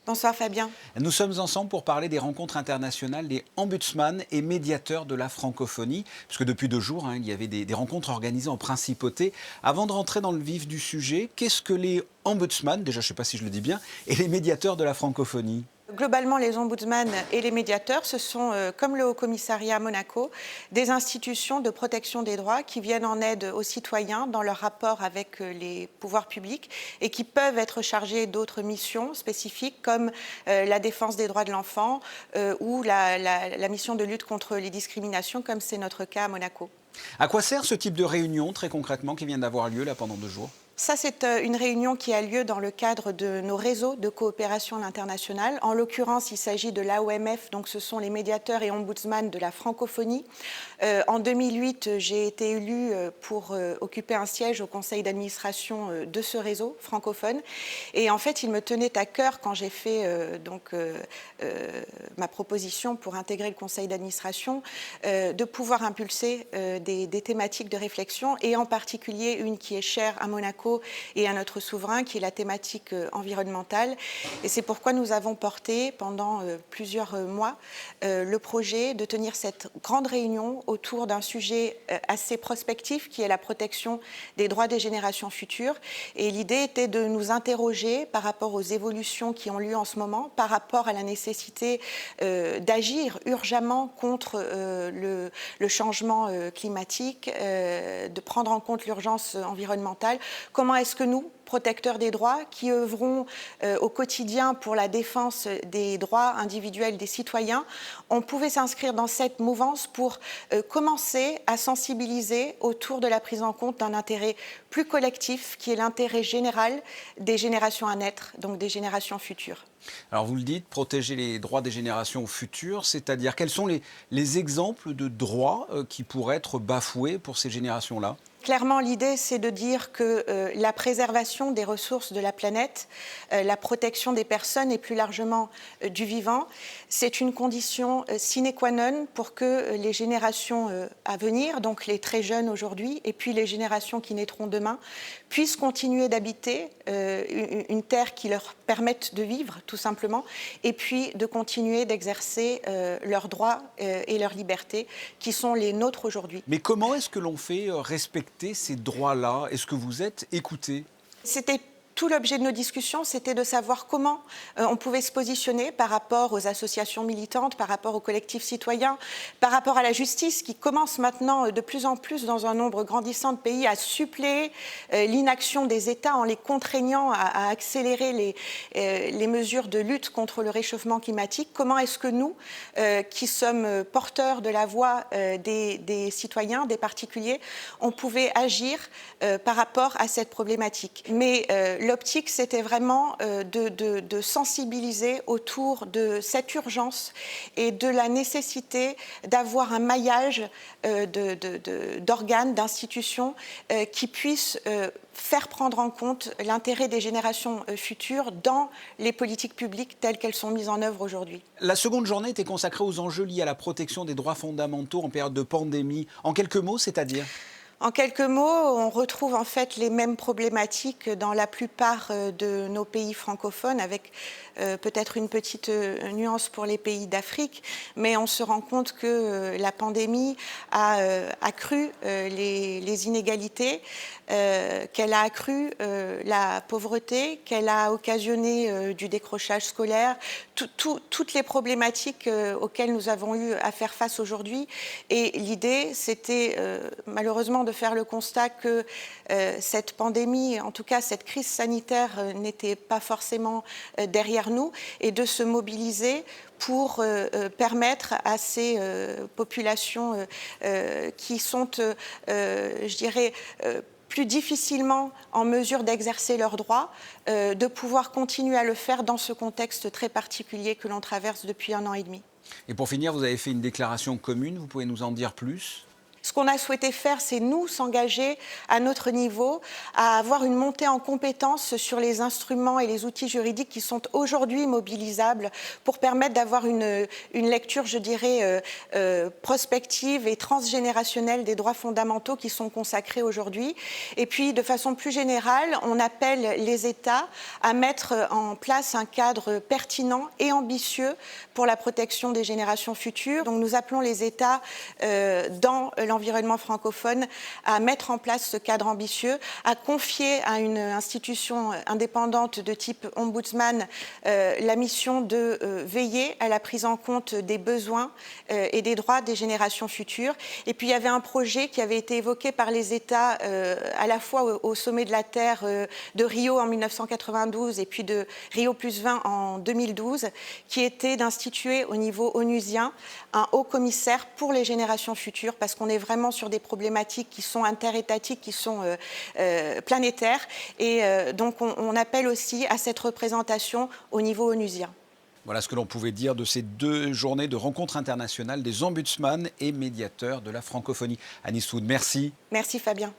Bonsoir Fabien. Nous sommes ensemble pour parler des rencontres internationales des ombudsman et médiateurs de la francophonie, puisque depuis 2 jours, il y avait des rencontres organisées en principauté. Avant de rentrer dans le vif du sujet, qu'est-ce que les ombudsman, déjà je ne sais pas si je le dis bien, et les médiateurs de la francophonie? Globalement, les ombudsman et les médiateurs, ce sont, comme le Haut-Commissariat à Monaco, des institutions de protection des droits qui viennent en aide aux citoyens dans leur rapport avec les pouvoirs publics et qui peuvent être chargés d'autres missions spécifiques comme la défense des droits de l'enfant ou la mission de lutte contre les discriminations, comme c'est notre cas à Monaco. À quoi sert ce type de réunion, très concrètement, qui vient d'avoir lieu là pendant 2 jours? Ça, c'est une réunion qui a lieu dans le cadre de nos réseaux de coopération à l'international. En l'occurrence, il s'agit de l'AOMF, donc ce sont les médiateurs et ombudsman de la francophonie. En 2008, j'ai été élue pour occuper un siège au conseil d'administration de ce réseau francophone. Et en fait, il me tenait à cœur, quand j'ai fait ma proposition pour intégrer le conseil d'administration, de pouvoir impulser des thématiques de réflexion, et en particulier une qui est chère à Monaco et à notre souverain, qui est la thématique environnementale. Et c'est pourquoi nous avons porté pendant plusieurs mois le projet de tenir cette grande réunion autour d'un sujet assez prospectif, qui est la protection des droits des générations futures. Et l'idée était de nous interroger par rapport aux évolutions qui ont lieu en ce moment, par rapport à la nécessité d'agir urgemment contre le changement climatique, de prendre en compte l'urgence environnementale. Comment est-ce que nous, protecteurs des droits, qui œuvrons au quotidien pour la défense des droits individuels des citoyens, on pouvait s'inscrire dans cette mouvance pour commencer à sensibiliser autour de la prise en compte d'un intérêt plus collectif, qui est l'intérêt général des générations à naître, donc des générations futures. Alors vous le dites, protéger les droits des générations futures, c'est-à-dire quels sont les exemples de droits qui pourraient être bafoués pour ces générations-là? Clairement, l'idée, c'est de dire que la préservation des ressources de la planète, la protection des personnes et plus largement du vivant, c'est une condition sine qua non pour que les générations à venir, donc les très jeunes aujourd'hui, et puis les générations qui naîtront demain, puissent continuer d'habiter une terre qui leur permette de vivre, tout simplement, et puis de continuer d'exercer leurs droits et leurs libertés, qui sont les nôtres aujourd'hui. Mais comment est-ce que l'on fait respecter ces droits-là? Est-ce que vous êtes écouté? C'était tout l'objet de nos discussions, c'était de savoir comment on pouvait se positionner par rapport aux associations militantes, par rapport aux collectifs citoyens, par rapport à la justice qui commence maintenant de plus en plus dans un nombre grandissant de pays à suppléer l'inaction des États en les contraignant à accélérer les mesures de lutte contre le réchauffement climatique. Comment est-ce que nous, qui sommes porteurs de la voix des citoyens, des particuliers, on pouvait agir par rapport à cette problématique. Mais l'optique, c'était vraiment de sensibiliser autour de cette urgence et de la nécessité d'avoir un maillage d'organes, d'institutions qui puissent faire prendre en compte l'intérêt des générations futures dans les politiques publiques telles qu'elles sont mises en œuvre aujourd'hui. La seconde journée était consacrée aux enjeux liés à la protection des droits fondamentaux en période de pandémie. En quelques mots, c'est-à-dire? En quelques mots, on retrouve en fait les mêmes problématiques dans la plupart de nos pays francophones, avec peut-être une petite nuance pour les pays d'Afrique, mais on se rend compte que la pandémie a accru les inégalités, qu'elle a accru la pauvreté, qu'elle a occasionné du décrochage scolaire, toutes les problématiques auxquelles nous avons eu à faire face aujourd'hui. Et l'idée, c'était malheureusement de faire le constat que cette pandémie, en tout cas cette crise sanitaire, n'était pas forcément derrière nous, et de se mobiliser pour permettre à ces populations qui sont, je dirais, plus difficilement en mesure d'exercer leurs droits, de pouvoir continuer à le faire dans ce contexte très particulier que l'on traverse depuis 1 an et demi. Et pour finir, vous avez fait une déclaration commune, vous pouvez nous en dire plus? Ce qu'on a souhaité faire, c'est nous s'engager à notre niveau, à avoir une montée en compétences sur les instruments et les outils juridiques qui sont aujourd'hui mobilisables pour permettre d'avoir une lecture, je dirais, prospective et transgénérationnelle des droits fondamentaux qui sont consacrés aujourd'hui. Et puis, de façon plus générale, on appelle les États à mettre en place un cadre pertinent et ambitieux pour la protection des générations futures. Donc, nous appelons les États dans l'environnement francophone à mettre en place ce cadre ambitieux, à confier à une institution indépendante de type ombudsman la mission de veiller à la prise en compte des besoins et des droits des générations futures. Et puis il y avait un projet qui avait été évoqué par les États à la fois au sommet de la Terre de Rio en 1992 et puis de Rio+20 en 2012, qui était d'instituer au niveau onusien un haut commissaire pour les générations futures, parce qu'on est vraiment sur des problématiques qui sont interétatiques, qui sont planétaires. Et donc on appelle aussi à cette représentation au niveau onusien. Voilà ce que l'on pouvait dire de ces 2 journées de rencontres internationales des ombudsman et médiateurs de la francophonie. Anis Wood, merci. Merci Fabien.